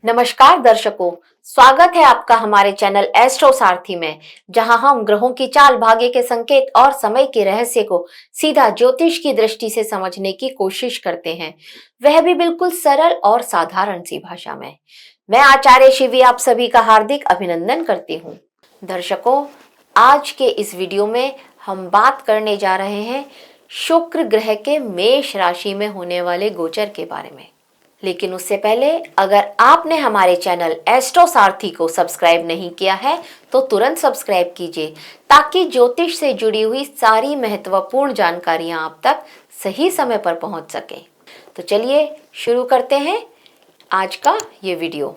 नमस्कार दर्शकों, स्वागत है आपका हमारे चैनल एस्ट्रो सारथी में, जहां हम ग्रहों की चाल, भाग्य के संकेत और समय के रहस्य को सीधा ज्योतिष की दृष्टि से समझने की कोशिश करते हैं, वह भी बिल्कुल सरल और साधारण सी भाषा में। मैं आचार्य शिवी आप सभी का हार्दिक अभिनंदन करती हूँ। दर्शकों, आज के इस वीडियो में हम बात करने जा रहे हैं शुक्र ग्रह के मेष राशि में होने वाले गोचर के बारे में। लेकिन उससे पहले अगर आपने हमारे चैनल एस्ट्रो सारथी को सब्सक्राइब नहीं किया है तो तुरंत सब्सक्राइब कीजिए, ताकि ज्योतिष से जुड़ी हुई सारी महत्वपूर्ण जानकारियां आप तक सही समय पर पहुंच सके। तो चलिए शुरू करते हैं आज का ये वीडियो।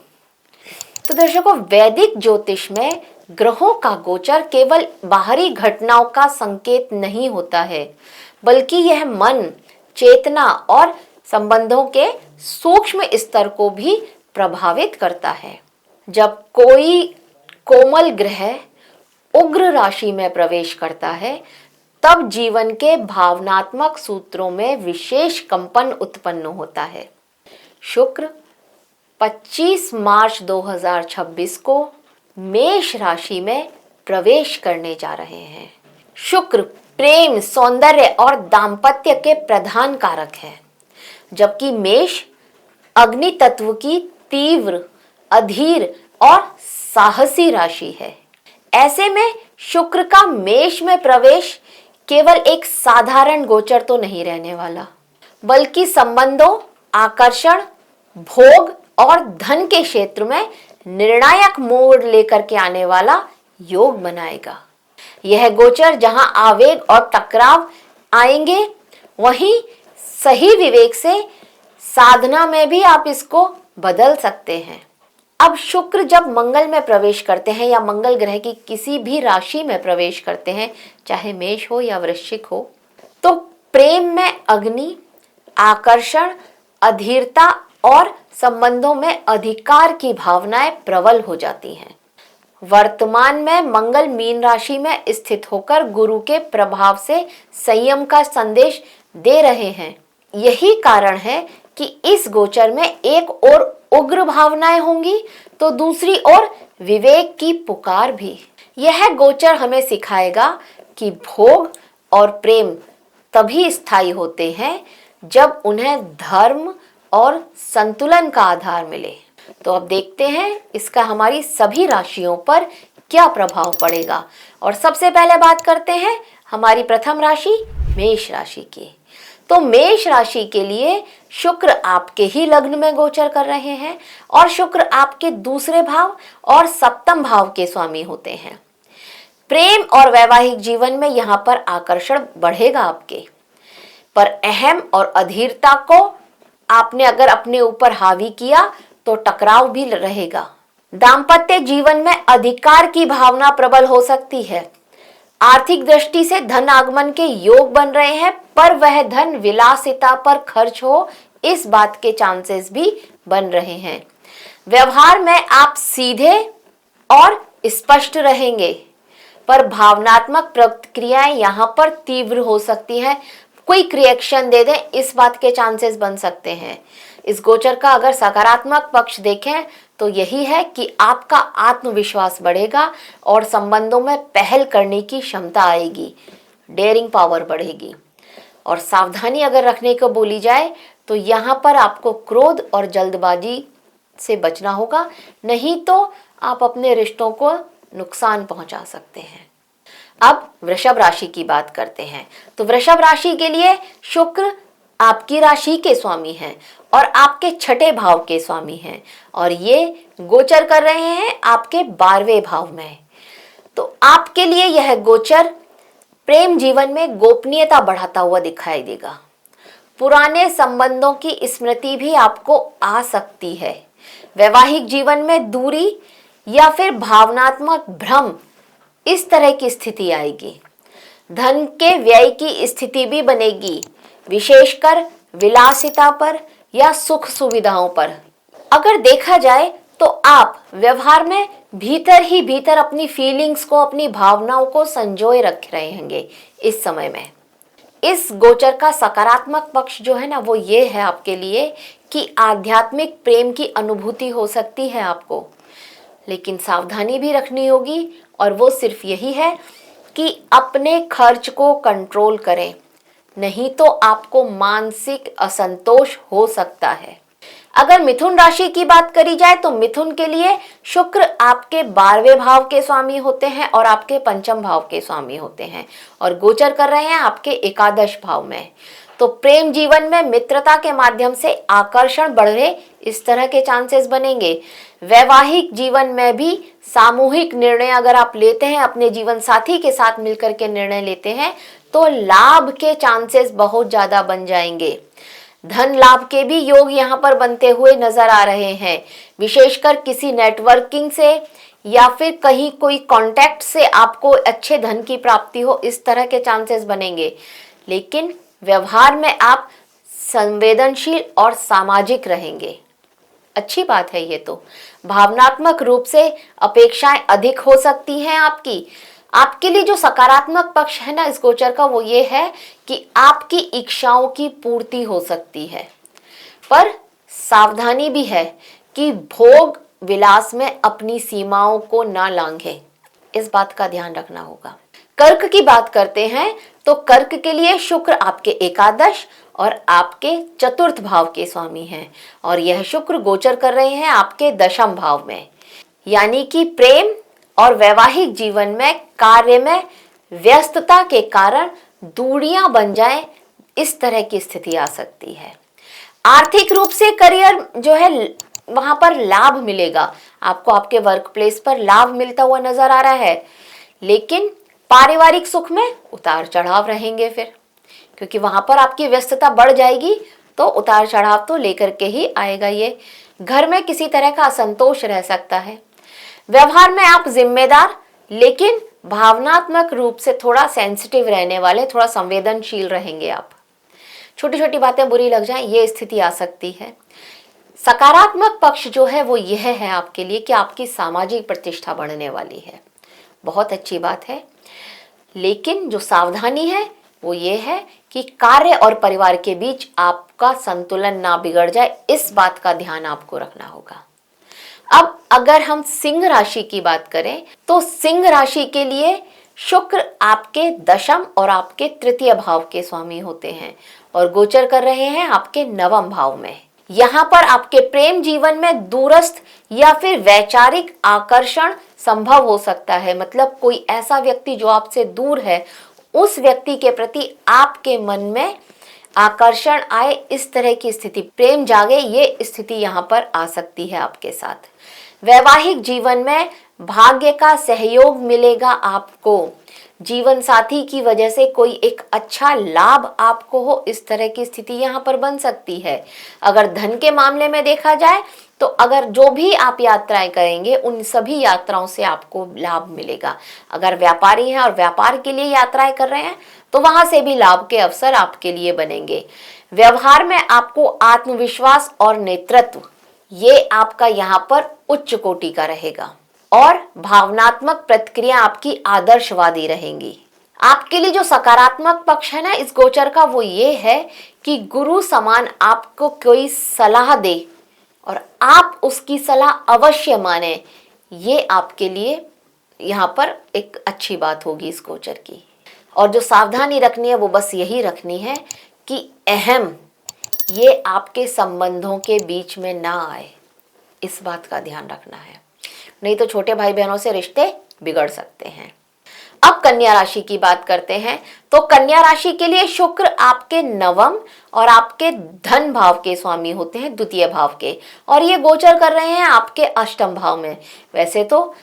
तो दर्शकों, वैदिक ज्योतिष में ग्रहों का गोचर केवल बाहरी घटनाओं का संकेत नहीं होता है, बल्कि यह मन, चेतना और संबंधों के सूक्ष्म स्तर को भी प्रभावित करता है। जब कोई कोमल ग्रह उग्र राशि में प्रवेश करता है, तब जीवन के भावनात्मक सूत्रों में विशेष कंपन उत्पन्न होता है। शुक्र 25 मार्च 2026 को मेष राशि में प्रवेश करने जा रहे हैं। शुक्र प्रेम, सौंदर्य और दाम्पत्य के प्रधान कारक है, जबकि मेष अग्नि तत्व की तीव्र, अधीर और साहसी राशि है। ऐसे में शुक्र का मेष में प्रवेश केवल एक साधारण गोचर तो नहीं रहने वाला, बल्कि संबंधों, आकर्षण, भोग और धन के क्षेत्र में निर्णायक मोड़ लेकर के आने वाला योग बनाएगा। यह गोचर जहां आवेग और टकराव आएंगे, वहीं सही विवेक से साधना में भी आप इसको बदल सकते हैं। अब शुक्र जब मंगल में प्रवेश करते हैं या मंगल ग्रह की किसी भी राशि में प्रवेश करते हैं, चाहे मेष हो या वृश्चिक हो, तो प्रेम में अग्नि, आकर्षण, अधीरता और संबंधों में अधिकार की भावनाएं प्रबल हो जाती हैं। वर्तमान में मंगल मीन राशि में स्थित होकर गुरु के प्रभाव से संयम का संदेश दे रहे हैं। यही कारण है कि इस गोचर में एक ओर उग्र भावनाएं होंगी तो दूसरी ओर विवेक की पुकार भी। यह गोचर हमें सिखाएगा कि भोग और प्रेम तभी स्थायी होते हैं जब उन्हें धर्म और संतुलन का आधार मिले। तो अब देखते हैं इसका हमारी सभी राशियों पर क्या प्रभाव पड़ेगा। और सबसे पहले बात करते हैं हमारी प्रथम राशि मेष राशि की। तो मेष राशि के लिए शुक्र आपके ही लग्न में गोचर कर रहे हैं और शुक्र आपके दूसरे भाव और सप्तम भाव के स्वामी होते हैं। प्रेम और वैवाहिक जीवन में यहाँ पर आकर्षण बढ़ेगा आपके, पर अहम और अधीरता को आपने अगर अपने ऊपर हावी किया तो टकराव भी रहेगा। दाम्पत्य जीवन में अधिकार की भावना प्रबल हो सकती है। आर्थिक दृष्टि से धन आगमन के योग बन रहे हैं, पर वह धन विलासिता पर खर्च हो, इस बात के चांसेस भी बन रहे हैं। व्यवहार में आप सीधे और स्पष्ट रहेंगे, पर भावनात्मक प्रतिक्रियाएं यहाँ पर तीव्र हो सकती हैं। क्विक रिएक्शन दे दें, इस बात के चांसेस बन सकते हैं। इस गोचर का अगर सकारात्मक पक्ष देखें तो यही है कि आपका आत्मविश्वास बढ़ेगा और संबंधों में पहल करने की क्षमता आएगी, डेयरिंग पावर बढ़ेगी। और सावधानी अगर रखने को बोली जाए तो यहाँ पर आपको क्रोध और जल्दबाजी से बचना होगा, नहीं तो आप अपने रिश्तों को नुकसान पहुंचा सकते हैं। अब वृषभ राशि की बात करते हैं। तो वृषभ राशि के लिए शुक्र आपकी राशि के स्वामी हैं और आपके छठे भाव के स्वामी हैं, और ये गोचर कर रहे हैं आपके 12वें भाव में। तो आपके लिए यह गोचर प्रेम जीवन में गोपनीयता बढ़ाता हुआ दिखाई देगा। पुराने संबंधों की स्मृति भी आपको आ सकती है। वैवाहिक जीवन में दूरी या फिर भावनात्मक भ्रम, इस तरह की स्थिति आएगी। धन के व्यय की स्थिति भी बनेगी, विशेषकर विलासिता पर या सुख सुविधाओं पर। अगर देखा जाए तो आप व्यवहार में भीतर ही भीतर अपनी फीलिंग्स को, अपनी भावनाओं को संजोए रख रहे होंगे इस समय में। इस गोचर का सकारात्मक पक्ष जो है ना वो ये है आपके लिए कि आध्यात्मिक प्रेम की अनुभूति हो सकती है आपको, लेकिन सावधानी भी रखनी होगी, और वो सिर्फ यही है कि अपने खर्च को कंट्रोल करें, नहीं तो आपको मानसिक असंतोष हो सकता है। अगर मिथुन राशि की बात करी जाए तो मिथुन के लिए शुक्र आपके 12वें भाव के स्वामी होते हैं और आपके पंचम भाव के स्वामी होते हैं, और गोचर कर रहे हैं आपके एकादश भाव में। तो प्रेम जीवन में मित्रता के माध्यम से आकर्षण बढ़े, इस तरह के चांसेस बनेंगे। वैवाहिक जीवन में भी सामूहिक निर्णय अगर आप लेते हैं, अपने जीवन साथी के साथ मिलकर के निर्णय लेते हैं, तो लाभ के चांसेस बहुत ज्यादा बन जाएंगे। धन लाभ के भी योग यहाँ पर बनते हुए नजर आ रहे हैं, विशेषकर किसी नेटवर्किंग से या फिर कहीं कोई कांटेक्ट से आपको अच्छे धन की प्राप्ति हो, इस तरह के चांसेस बनेंगे। लेकिन व्यवहार में आप संवेदनशील और सामाजिक रहेंगे, अच्छी बात है ये तो। भावनात्मक रूप से अपेक्षाएं अधिक हो सकती हैं आपकी। आपके लिए जो सकारात्मक पक्ष है ना इस गोचर का वो ये है कि आपकी इच्छाओं की पूर्ति हो सकती है, पर सावधानी भी है कि भोग विलास में अपनी सीमाओं को ना लांघें, इस बात का ध्यान रखना होगा। कर्क की बात करते हैं तो कर्क के लिए शुक्र आपके एकादश और आपके चतुर्थ भाव के स्वामी हैं, और यह शुक्र गोचर कर रहे हैं आपके दशम भाव में, यानी कि प्रेम और वैवाहिक जीवन में कार्य में व्यस्तता के कारण दूरियां बन जाएं, इस तरह की स्थिति आ सकती है। आर्थिक रूप से करियर जो है वहां पर लाभ मिलेगा आपको, आपके वर्क प्लेस पर लाभ मिलता हुआ नजर आ रहा है, लेकिन पारिवारिक सुख में उतार चढ़ाव रहेंगे फिर, क्योंकि वहां पर आपकी व्यस्तता बढ़ जाएगी तो उतार चढ़ाव तो लेकर के ही आएगा। ये घर में किसी तरह का असंतोष रह सकता है। व्यवहार में आप जिम्मेदार लेकिन भावनात्मक रूप से थोड़ा सेंसिटिव रहने वाले, थोड़ा संवेदनशील रहेंगे आप। छोटी छोटी बातें बुरी लग जाएं, ये स्थिति आ सकती है। सकारात्मक पक्ष जो है वो यह है आपके लिए कि आपकी सामाजिक प्रतिष्ठा बढ़ने वाली है, बहुत अच्छी बात है। लेकिन जो सावधानी है वो ये है कि कार्य और परिवार के बीच आपका संतुलन ना बिगड़ जाए, इस बात का ध्यान आपको रखना होगा। अब अगर हम सिंह राशि की बात करें तो सिंह राशि के लिए शुक्र आपके दशम और आपके तृतीय भाव के स्वामी होते हैं और गोचर कर रहे हैं आपके नवम भाव में। यहाँ पर आपके प्रेम जीवन में दूरस्थ या फिर वैचारिक आकर्षण संभव हो सकता है, मतलब कोई ऐसा व्यक्ति जो आपसे दूर है, उस व्यक्ति के प्रति आपके मन में आकर्षण आए, इस तरह की स्थिति, प्रेम जागे, ये स्थिति यहाँ पर आ सकती है आपके साथ। वैवाहिक जीवन में भाग्य का सहयोग मिलेगा आपको, जीवन साथी की वजह से कोई एक अच्छा लाभ आपको हो, इस तरह की स्थिति यहाँ पर बन सकती है। अगर धन के मामले में देखा जाए तो अगर जो भी आप यात्राएं करेंगे उन सभी यात्राओं से आपको लाभ मिलेगा। अगर व्यापारी हैं और व्यापार के लिए यात्राएं कर रहे हैं तो वहां से भी लाभ के अवसर आपके लिए बनेंगे। व्यवहार में आपको आत्मविश्वास और नेतृत्व, ये आपका यहाँ पर उच्च कोटि का रहेगा और भावनात्मक प्रतिक्रिया आपकी आदर्शवादी रहेंगी। आपके लिए जो सकारात्मक पक्ष है ना इस गोचर का वो ये है कि गुरु समान आपको कोई सलाह दे और आप उसकी सलाह अवश्य माने, ये आपके लिए यहाँ पर एक अच्छी बात होगी इस गोचर की। और जो सावधानी रखनी है वो बस यही रखनी है कि अहम ये आपके संबंधों के बीच में ना आए, इस बात का ध्यान रखना है, नहीं तो छोटे भाई बहनों से रिश्ते बिगड़ सकते हैं। अब कन्या राशि की बात करते हैं तो कन्या राशि के लिए शुक्र आपके नवम और आपके धन भाव के स्वामी होते हैं, द्वितीय भाव के, और ये गोचर कर रहे हैं आपके अष्टम भाव में। वैसे तो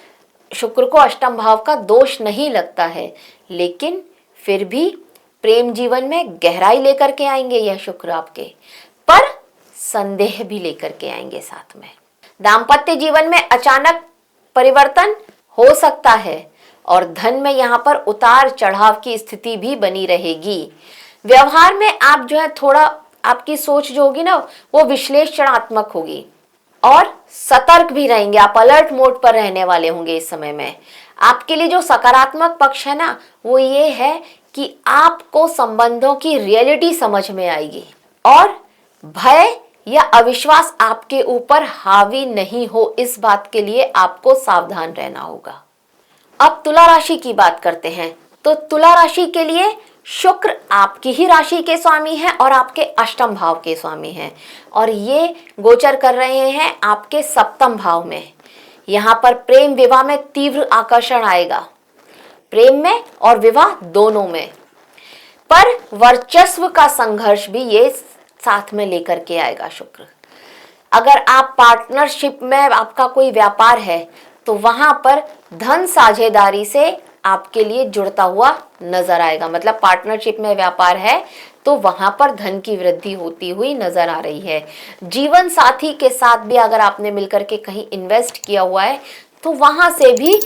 शुक्र को अष्टम भाव का दोष नहीं लगता है, लेकिन फिर भी प्रेम जीवन में गहराई लेकर के आएंगे यह शुक्र आपके, पर संदेह भी लेकर के आएंगे साथ में। दाम्पत्य जीवन में अचानक परिवर्तन हो सकता है और धन में यहाँ पर उतार चढ़ाव की स्थिति भी बनी रहेगी। व्यवहार में आप जो है थोड़ा, आपकी सोच जो होगी ना वो विश्लेषणात्मक होगी और सतर्क भी रहेंगे, आप अलर्ट मोड पर रहने वाले होंगे इस समय में। आपके लिए जो सकारात्मक पक्ष है ना वो ये है कि आपको संबंधों की रियलिटी समझ में आएगी और भय या अविश्वास आपके ऊपर हावी नहीं हो, इस बात के लिए आपको सावधान रहना होगा। अब तुला राशि की बात करते हैं। तो तुला राशि के लिए शुक्र आपकी ही राशि के स्वामी हैं और आपके अष्टम भाव के स्वामी हैं और ये गोचर कर रहे हैं आपके सप्तम भाव में। यहाँ पर प्रेम विवाह में तीव्र आकर्षण आएगा, प्रेम में और विवाह दोनों में, पर वर्चस्व का संघर्ष भी ये साथ में लेकर के आएगा शुक्र। अगर आप पार्टनरशिप में आपका कोई व्यापार है तो वहां पर धन साझेदारी से आपके लिए जुड़ता हुआ नजर आएगा। मतलब पार्टनरशिप में व्यापार है तो वहां पर धन की वृद्धि होती हुई नजर आ रही है। जीवन साथी के साथ भी अगर आपने मिलकर के कहीं इन्वेस्ट किया हुआ है तो वहां से भी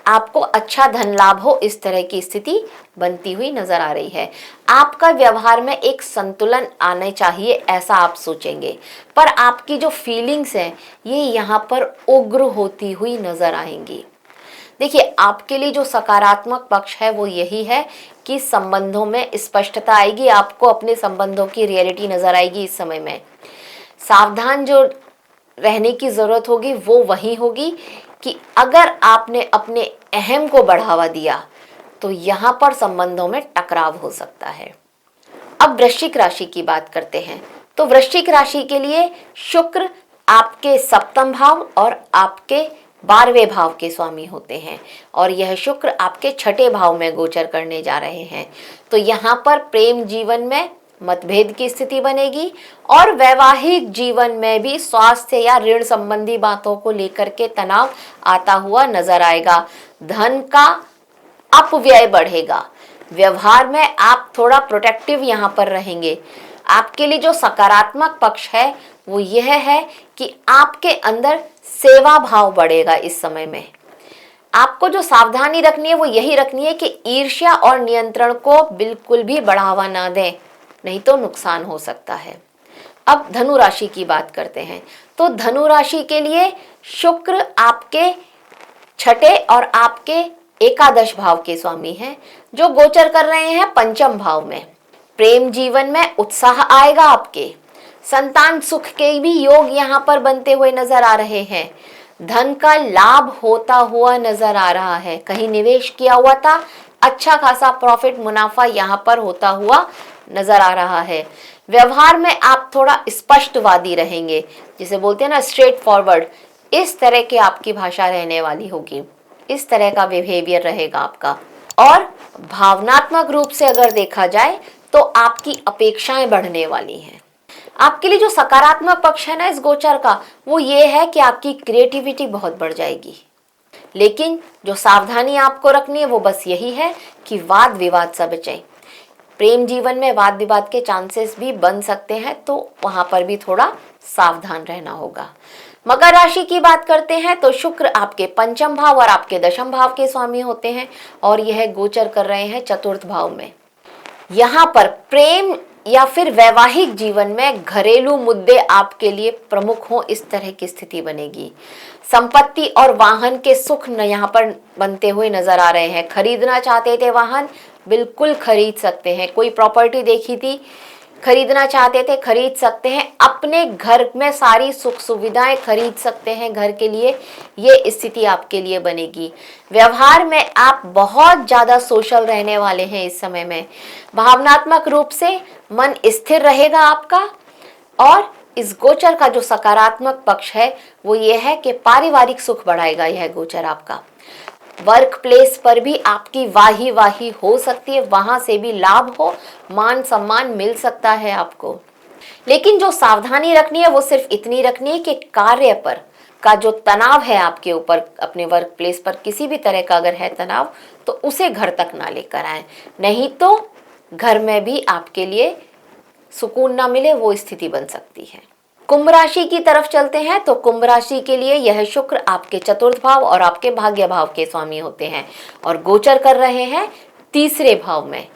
आपको अच्छा धन लाभ हो, इस तरह की स्थिति बनती हुई नजर आ रही है। आपका व्यवहार में एक संतुलन आना चाहिए, ऐसा आप सोचेंगे, पर आपकी जो फीलिंग्स हैं ये यहाँ पर उग्र होती हुई नजर आएंगी। देखिए, आपके लिए जो सकारात्मक पक्ष है वो यही है कि संबंधों में स्पष्टता आएगी, आपको अपने संबंधों की रियलिटी नजर आएगी। इस समय में सावधान जो रहने की जरूरत होगी वो वही होगी कि अगर आपने अपने अहम को बढ़ावा दिया तो यहाँ पर संबंधों में टकराव हो सकता है। अब वृश्चिक राशि की बात करते हैं। तो वृश्चिक राशि के लिए शुक्र आपके सप्तम भाव और आपके 12वें भाव के स्वामी होते हैं और यह शुक्र आपके 6ठे भाव में गोचर करने जा रहे हैं। तो यहाँ पर प्रेम जीवन में मतभेद की स्थिति बनेगी और वैवाहिक जीवन में भी स्वास्थ्य या ऋण संबंधी बातों को लेकर के तनाव आता हुआ नजर आएगा। धन का अपव्यय बढ़ेगा, व्यवहार में आप थोड़ा प्रोटेक्टिव यहाँ पर रहेंगे। आपके लिए जो सकारात्मक पक्ष है वो यह है कि आपके अंदर सेवा भाव बढ़ेगा। इस समय में आपको जो सावधानी रखनी है वो यही रखनी है कि ईर्ष्या और नियंत्रण को बिल्कुल भी बढ़ावा ना दें, नहीं तो नुकसान हो सकता है। अब धनु राशि की बात करते हैं। तो धनु राशि के लिए शुक्र आपके 6ठे और आपके एकादश भाव के स्वामी हैं जो गोचर कर रहे हैं पंचम भाव में। प्रेम जीवन में उत्साह आएगा, आपके संतान सुख के भी योग यहाँ पर बनते हुए नजर आ रहे हैं। धन का लाभ होता हुआ नजर आ रहा है, कहीं निवेश किया हुआ था, अच्छा खासा प्रॉफिट मुनाफा यहाँ पर होता हुआ नजर आ रहा है। व्यवहार में आप थोड़ा स्पष्टवादी रहेंगे, जिसे बोलते हैं ना स्ट्रेट फॉरवर्ड, इस तरह की आपकी भाषा रहने वाली होगी, इस तरह का बिहेवियर रहेगा आपका। और भावनात्मक रूप से अगर देखा जाए तो आपकी अपेक्षाएं बढ़ने वाली हैं। आपके लिए जो सकारात्मक पक्ष है ना इस गोचर का वो ये है कि आपकी क्रिएटिविटी बहुत बढ़ जाएगी, लेकिन जो सावधानी आपको रखनी है वो बस यही है कि वाद विवाद से बचें। प्रेम जीवन में वाद विवाद के चांसेस भी बन सकते हैं, तो वहां पर भी थोड़ा सावधान रहना होगा। मकर राशि की बात करते हैं तो शुक्र आपके पंचम भाव और आपके दशम भाव के स्वामी होते हैं और यह गोचर कर रहे हैं चतुर्थ भाव में। यहाँ पर प्रेम या फिर वैवाहिक जीवन में घरेलू मुद्दे आपके लिए प्रमुख हो, इस तरह की स्थिति बनेगी। संपत्ति और वाहन के सुख यहाँ पर बनते हुए नजर आ रहे हैं। खरीदना चाहते थे वाहन, बिल्कुल खरीद सकते हैं। कोई प्रॉपर्टी देखी थी, खरीदना चाहते थे, खरीद सकते हैं। अपने घर में सारी सुख सुविधाएं खरीद सकते हैं घर के लिए, ये स्थिति आपके लिए बनेगी। व्यवहार में आप बहुत ज़्यादा सोशल रहने वाले हैं इस समय में। भावनात्मक रूप से मन स्थिर रहेगा आपका। और इस गोचर का जो सकारात्मक पक्ष है वो ये है कि पारिवारिक सुख बढ़ाएगा यह गोचर आपका। वर्क प्लेस पर भी आपकी वाही वाही हो सकती है, वहां से भी लाभ हो, मान सम्मान मिल सकता है आपको। लेकिन जो सावधानी रखनी है वो सिर्फ इतनी रखनी है कि कार्य पर का जो तनाव है आपके ऊपर, अपने वर्क प्लेस पर किसी भी तरह का अगर है तनाव तो उसे घर तक ना लेकर आए, नहीं तो घर में भी आपके लिए सुकून ना मिले, वो स्थिति बन सकती है। कुंभ राशि की तरफ चलते हैं तो कुंभ राशि के लिए यह शुक्र आपके चतुर्थ भाव और आपके भाग्य भाव के स्वामी होते हैं और गोचर कर रहे हैं तीसरे भाव में।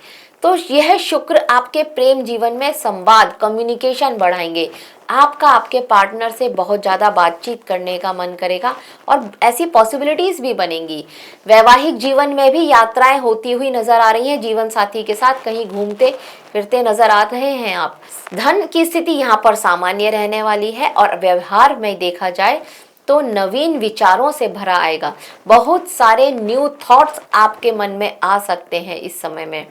तो यह शुक्र आपके प्रेम जीवन में संवाद, कम्युनिकेशन बढ़ाएंगे। आपका आपके पार्टनर से बहुत ज़्यादा बातचीत करने का मन करेगा और ऐसी पॉसिबिलिटीज भी बनेंगी। वैवाहिक जीवन में भी यात्राएं होती हुई नजर आ रही हैं। जीवन साथी के साथ कहीं घूमते फिरते नजर आ रहे हैं आप। धन की स्थिति यहाँ पर सामान्य रहने वाली है और व्यवहार में देखा जाए तो नवीन विचारों से भरा आएगा। बहुत सारे न्यू थॉट्स आपके मन में आ सकते हैं इस समय में।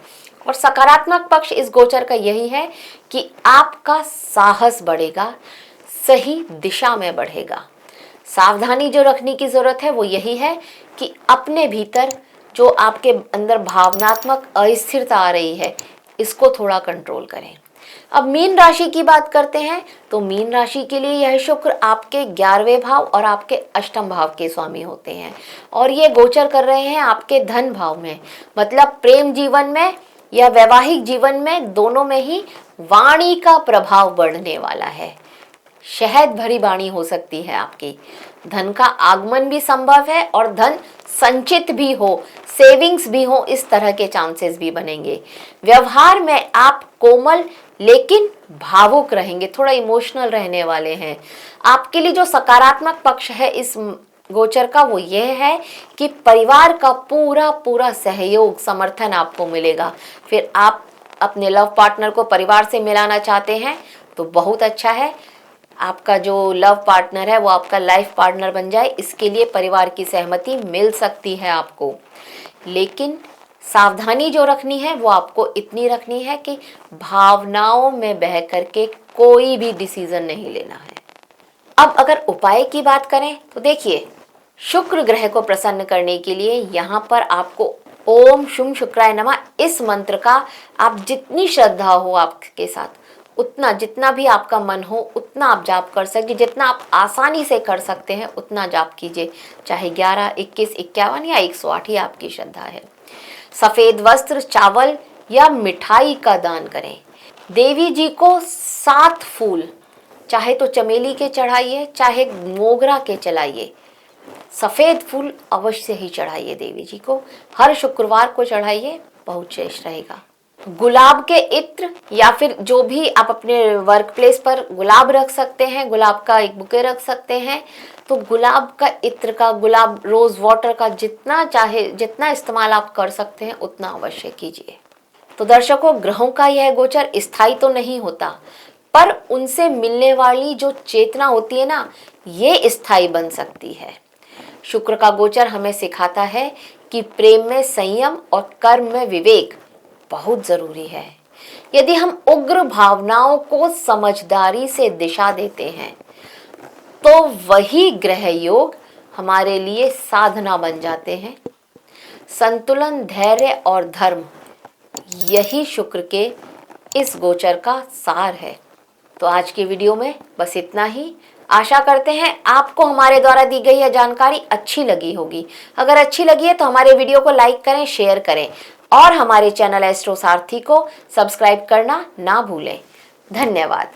और सकारात्मक पक्ष इस गोचर का यही है कि आपका साहस बढ़ेगा, सही दिशा में बढ़ेगा। सावधानी जो रखने की जरूरत है वो यही है कि अपने भीतर जो आपके अंदर भावनात्मक अस्थिरता आ रही है, इसको थोड़ा कंट्रोल करें। अब मीन राशि की बात करते हैं तो मीन राशि के लिए यह शुक्र आपके 11वें भाव और आपके अष्टम भाव के स्वामी होते हैं और ये गोचर कर रहे हैं आपके धन भाव में। मतलब प्रेम जीवन में या वैवाहिक जीवन में दोनों में ही वाणी का प्रभाव बढ़ने वाला है। शहद भरी वाणी हो सकती है आपकी। धन का आगमन भी संभव है और धन संचित भी हो, सेविंग्स भी हो, इस तरह के चांसेस भी बनेंगे। व्यवहार में आप कोमल लेकिन भावुक रहेंगे, थोड़ा इमोशनल रहने वाले हैं। आपके लिए जो सकारात्मक पक्ष है इस गोचर का वो यह है कि परिवार का पूरा पूरा सहयोग, समर्थन आपको मिलेगा। फिर आप अपने लव पार्टनर को परिवार से मिलाना चाहते हैं तो बहुत अच्छा है। आपका जो लव पार्टनर है वो आपका लाइफ पार्टनर बन जाए, इसके लिए परिवार की सहमति मिल सकती है आपको। लेकिन सावधानी जो रखनी है वो आपको इतनी रखनी है कि भावनाओं में बह करके कोई भी डिसीजन नहीं लेना है। अब अगर उपाय की बात करें तो देखिए, शुक्र ग्रह को प्रसन्न करने के लिए यहाँ पर आपको ओम शुम शुक्राय नमः इस मंत्र का आप जितनी श्रद्धा हो आपके साथ उतना, जितना भी आपका मन हो उतना आप जाप कर सकते, जितना आप आसानी से कर सकते हैं उतना जाप कीजिए। चाहे 11, 21, 51 या 108 ही आपकी श्रद्धा है। सफेद वस्त्र, चावल या मिठाई का दान करें। देवी जी को 7 फूल, चाहे तो चमेली के चढ़ाइए चाहे मोगरा के चढ़ाइए, सफेद फूल अवश्य ही चढ़ाइए देवी जी को। हर शुक्रवार को चढ़ाइए, बहुत श्रेष्ठ रहेगा। गुलाब के इत्र या फिर जो भी आप अपने वर्क प्लेस पर गुलाब रख सकते हैं, गुलाब का एक बुके रख सकते हैं, तो गुलाब का इत्र का, गुलाब रोज वाटर का जितना चाहे, जितना इस्तेमाल आप कर सकते हैं उतना अवश्य कीजिए। तो दर्शकों, ग्रहों का यह गोचर स्थायी तो नहीं होता, पर उनसे मिलने वाली जो चेतना होती है ना, ये स्थायी बन सकती है। शुक्र का गोचर हमें सिखाता है कि प्रेम में संयम और कर्म में विवेक बहुत जरूरी है। यदि हम उग्र भावनाओं को समझदारी से दिशा देते हैं तो वही ग्रह योग हमारे लिए साधना बन जाते हैं। संतुलन, धैर्य और धर्म, यही शुक्र के इस गोचर का सार है। तो आज की वीडियो में बस इतना ही। आशा करते हैं आपको हमारे द्वारा दी गई यह जानकारी अच्छी लगी होगी। अगर अच्छी लगी है तो हमारे वीडियो को लाइक करें, शेयर करें और हमारे चैनल एस्ट्रो सारथी को सब्सक्राइब करना ना भूलें। धन्यवाद।